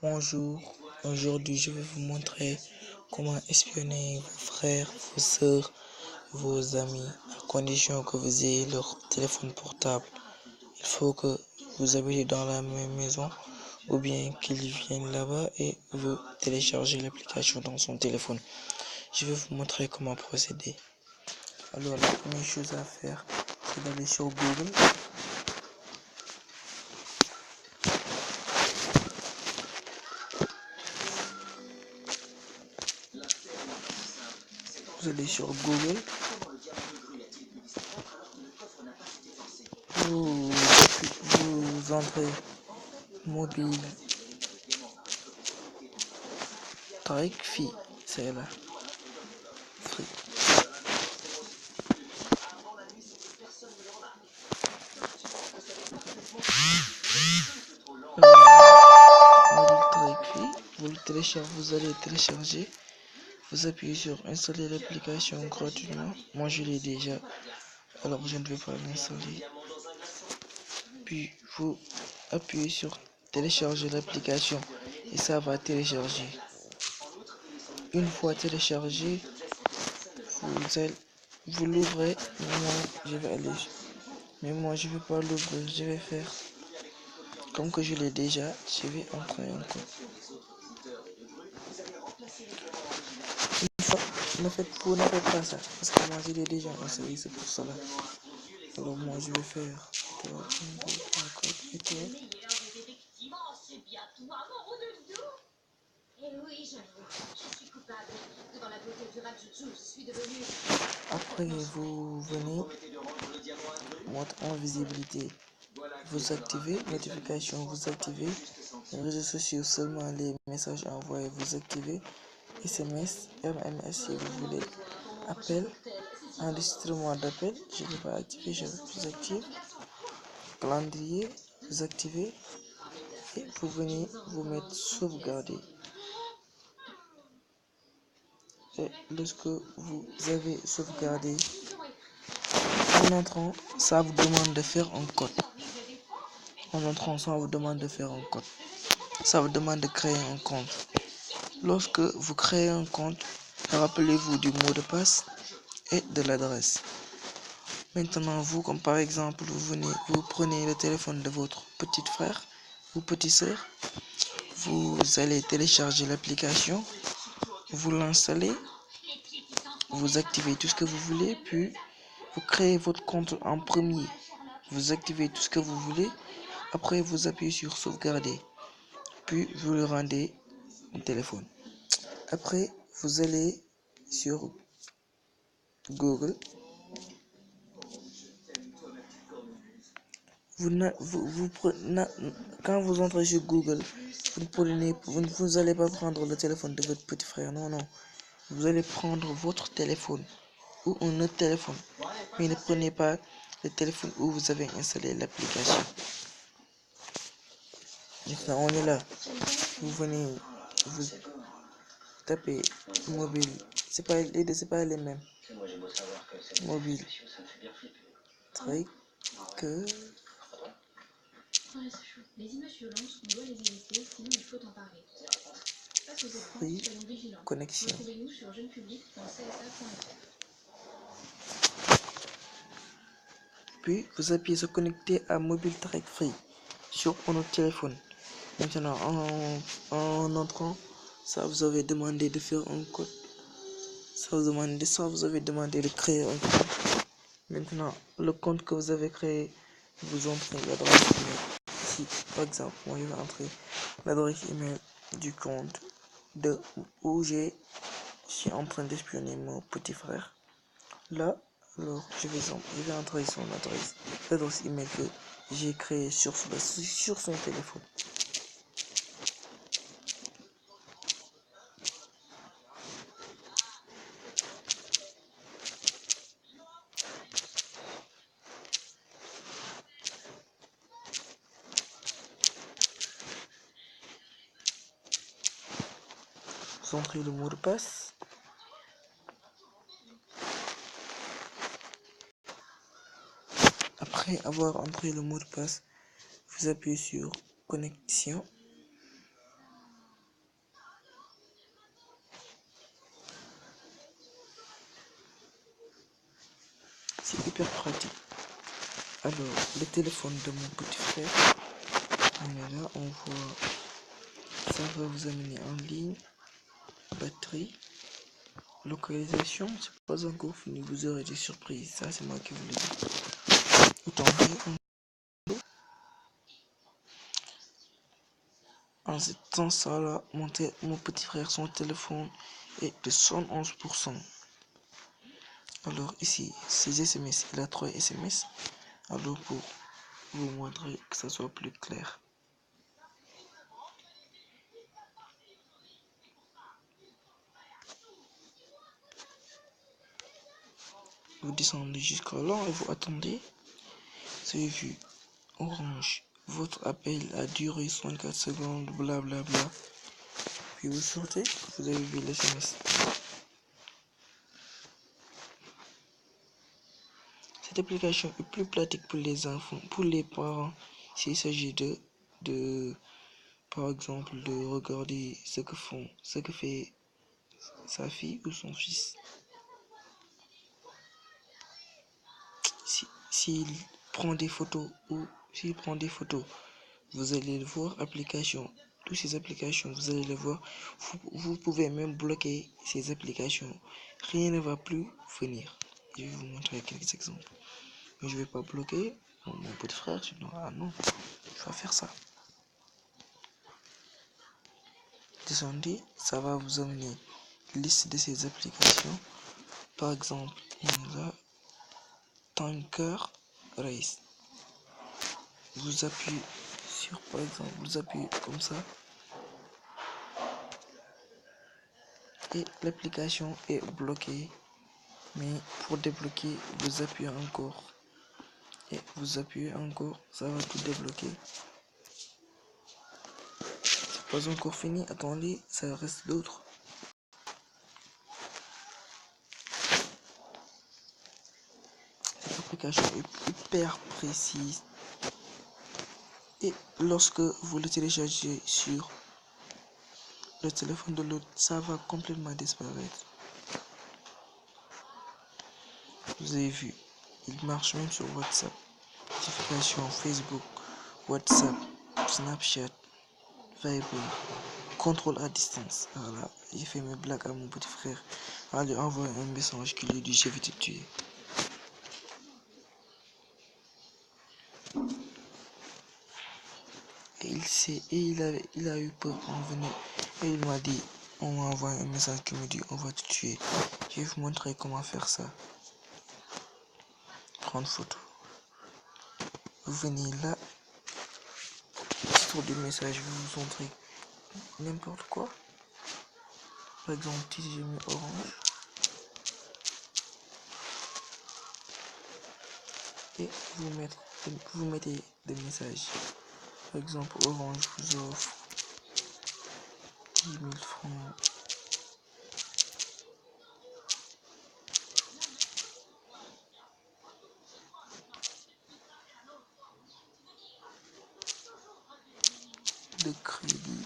Bonjour, aujourd'hui je vais vous montrer comment espionner vos frères, vos sœurs, vos amis, à condition que vous ayez leur téléphone portable. Il faut que vous habitez dans la même maison ou bien qu'ils viennent là-bas et vous téléchargez l'application dans son téléphone. Je vais vous montrer comment procéder. Alors la première chose à faire, c'est d'aller sur Google. Vous allez sur Google. Vous entrez mobile Free, c'est là. Free. Mobile Free, vous allez télécharger, vous appuyez sur installer l'application gratuitement. Moi je l'ai déjà, alors je ne vais pas l'installer. Puis vous appuyez sur télécharger l'application et ça va télécharger. Une fois téléchargé, vous l'ouvrez. Mais moi je vais pas l'ouvrir, je vais faire comme que je l'ai déjà, je vais entrer encore. Vous ne faites pas ça parce que moi je l'ai déjà installé, c'est pour cela. Alors moi je vais faire 3, 1, 2, 3, 4 et 3. Après vous venez mode en visibilité, vous activez notification, vous activez les réseaux sociaux, seulement les messages envoyés, vous activez SMS, MMS si vous voulez, appel, enregistrement d'appel, je ne l'ai pas activé, je vous active, calendrier, vous activez et vous venez vous mettre sauvegarder. Et lorsque vous avez sauvegardé, en entrant, ça vous demande de faire un code. En entrant, ça vous demande de faire un code. Ça vous demande de créer un compte. Lorsque vous créez un compte, rappelez-vous du mot de passe et de l'adresse. Maintenant, vous, comme par exemple, vous prenez le téléphone de votre petit frère ou petite sœur, vous allez télécharger l'application, vous l'installez, vous activez tout ce que vous voulez, puis vous créez votre compte en premier. Vous activez tout ce que vous voulez, après vous appuyez sur sauvegarder, puis vous le rendez au téléphone. Après, vous allez sur Google. Quand vous entrez sur Google, vous allez pas prendre le téléphone de votre petit frère, non, non. Vous allez prendre votre téléphone ou un autre téléphone, mais ne prenez pas le téléphone où vous avez installé l'application. Maintenant, on est là. Vous venez, vous tapez mobile. C'est pas les mêmes. Mobile. Que les images violentes, on doit les éviter, sinon il faut en parler. Face aux écrans, soyons vigilants. Connexion. Retrouvez-nous sur jeunepublic.csa.fr. Puis vous appuyez sur connecter à Mobile Free sur notre téléphone. Maintenant, en entrant, ça vous avez demandé de faire un code. Ça vous avez demandé de créer un compte. Maintenant, le compte que vous avez créé, vous entrez l'adresse email. Ici, par exemple, moi je vais entrer l'adresse email du compte de où je suis en train d'espionner mon petit frère. Là, alors je vais entrer son l'adresse email que j'ai créé sur son téléphone. Vous entrez le mot de passe. Après avoir entré le mot de passe, vous appuyez sur connexion. hyper pratique. Alors, le téléphone de mon petit frère, on est là, on voit, ça va vous amener en ligne, batterie, localisation, c'est pas encore fini, vous aurez des surprises, ça c'est moi qui vous le dis. Autant en ce temps là, mon petit frère, son téléphone est de 111%. Alors ici, ces SMS, il a 3 SMS. Alors pour vous montrer que ça soit plus clair. Vous descendez jusqu'à là et vous attendez. Vous avez vu, orange, votre appel a duré 64 secondes, blablabla. Puis vous sortez, vous avez vu l'SMS. Cette application est plus pratique pour les enfants, pour les parents, s'il s'agit par exemple, de regarder ce que fait sa fille ou son fils. S'il prend des photos vous allez le voir, toutes ces applications, vous allez les voir. Vous pouvez même bloquer ces applications. Rien ne va plus venir. Je vais vous montrer quelques exemples. Mais je vais pas bloquer mon petit frère, sinon, ah non, je vais faire ça. Descendez, ça va vous amener liste de ces applications. Par exemple, il y a là, Tanker Race. Vous appuyez sur, par exemple, vous appuyez comme ça. Et l'application est bloquée. Mais pour débloquer, vous appuyez encore. Et vous appuyez encore, ça va tout débloquer. C'est pas encore fini, attendez, ça reste d'autres. Cette application est hyper précise. Et lorsque vous le téléchargez sur le téléphone de l'autre, ça va complètement disparaître. Vous avez vu, il marche même sur WhatsApp. Notification Facebook, WhatsApp, Snapchat, Viber, contrôle à distance. Voilà, j'ai fait mes blagues à mon petit frère. On lui envoie un message qui lui dit je vais te tuer. Et il a eu peur en venir. Et il m'a dit, on m'a envoyé un message qui me dit on va te tuer. Je vais vous montrer comment faire ça. Prendre photo. Vous venez là. Sur des messages, je vais vous montrer n'importe quoi. Par exemple, si j'ai mis orange. Et vous mettez des messages. Par exemple, orange vous offre 10 000 francs. De crédit.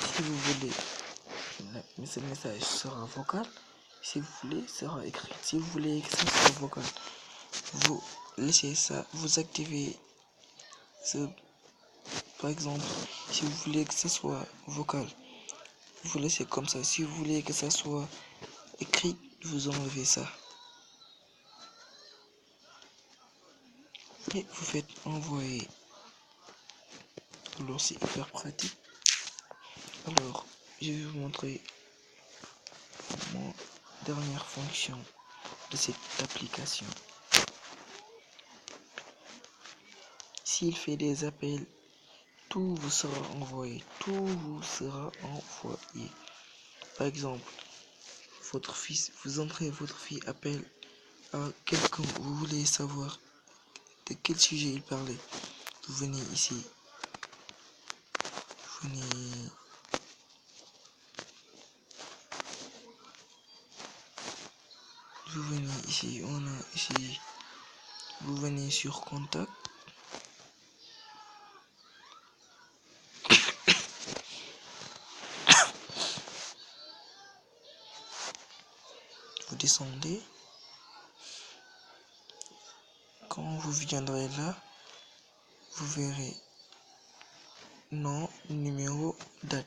Si vous voulez, ce message sera vocal. Si vous voulez, sera écrit. Si vous voulez que ça soit vocal, vous laissez ça, vous activez ce. Par exemple, si vous voulez que ce soit vocal, vous laissez comme ça. Si vous voulez que ça soit écrit, vous enlevez ça. Et vous faites envoyer. Alors c'est hyper pratique. Alors je vais vous montrer mon dernière fonction de cette application. S'il fait des appels, tout vous sera envoyé. Par exemple, votre fils, vous entrez votre fille appelle à quelqu'un, vous voulez savoir de quel sujet il parlait. Vous venez ici. Vous venez ici, vous venez sur contact. vous descendez. Quand vous viendrez là, vous verrez nom, numéro, date.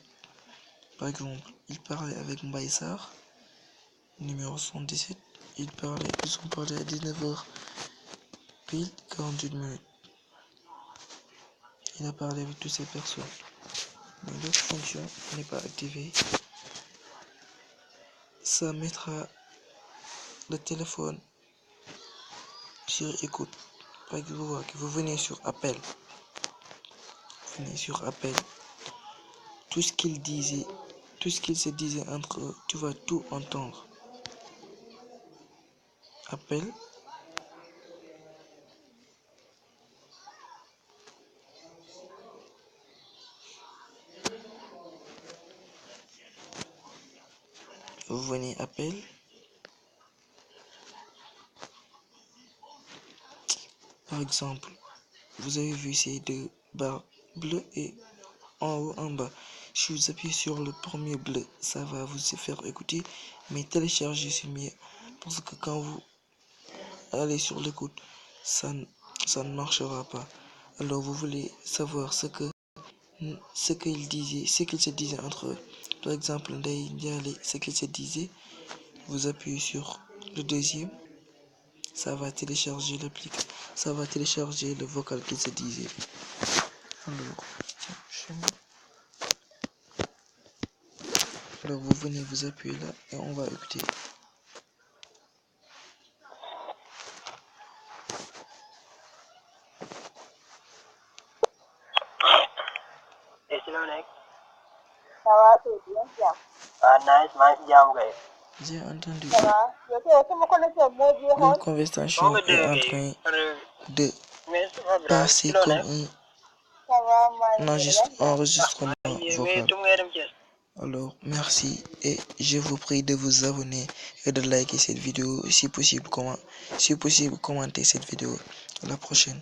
Par exemple, il parlait avec Mbaïsar, numéro 117. Ils ont parlé à 19h pile 48 minutes. Il a parlé avec toutes ces personnes. Mais l'autre fonction n'est pas activée. Ça mettra le téléphone sur écoute. Par exemple, vous venez sur appel. Tout ce qu'ils se disaient entre eux, tu vas tout entendre. Appel. Vous venez appel. Par exemple, vous avez vu ces deux barres bleues et en haut, en bas. Si vous appuyez sur le premier bleu, ça va vous faire écouter, mais télécharger c'est mieux parce que quand vous allez sur l'écoute, ça ne marchera pas. Alors vous voulez savoir ce qu'ils se disaient entre eux. Par exemple, ce qu'ils se disaient, vous appuyez sur le deuxième, ça va télécharger l'application, ça va télécharger le vocal qu'ils se disaient. Alors vous venez vous appuyer là et on va écouter. Ça va, tout bien. Nice, J'ai entendu. Ça va. Une conversation est en train de passer comme un enregistrement vocal. Alors, merci et je vous prie de vous abonner et de liker cette vidéo. Si possible, commentez cette vidéo. À la prochaine.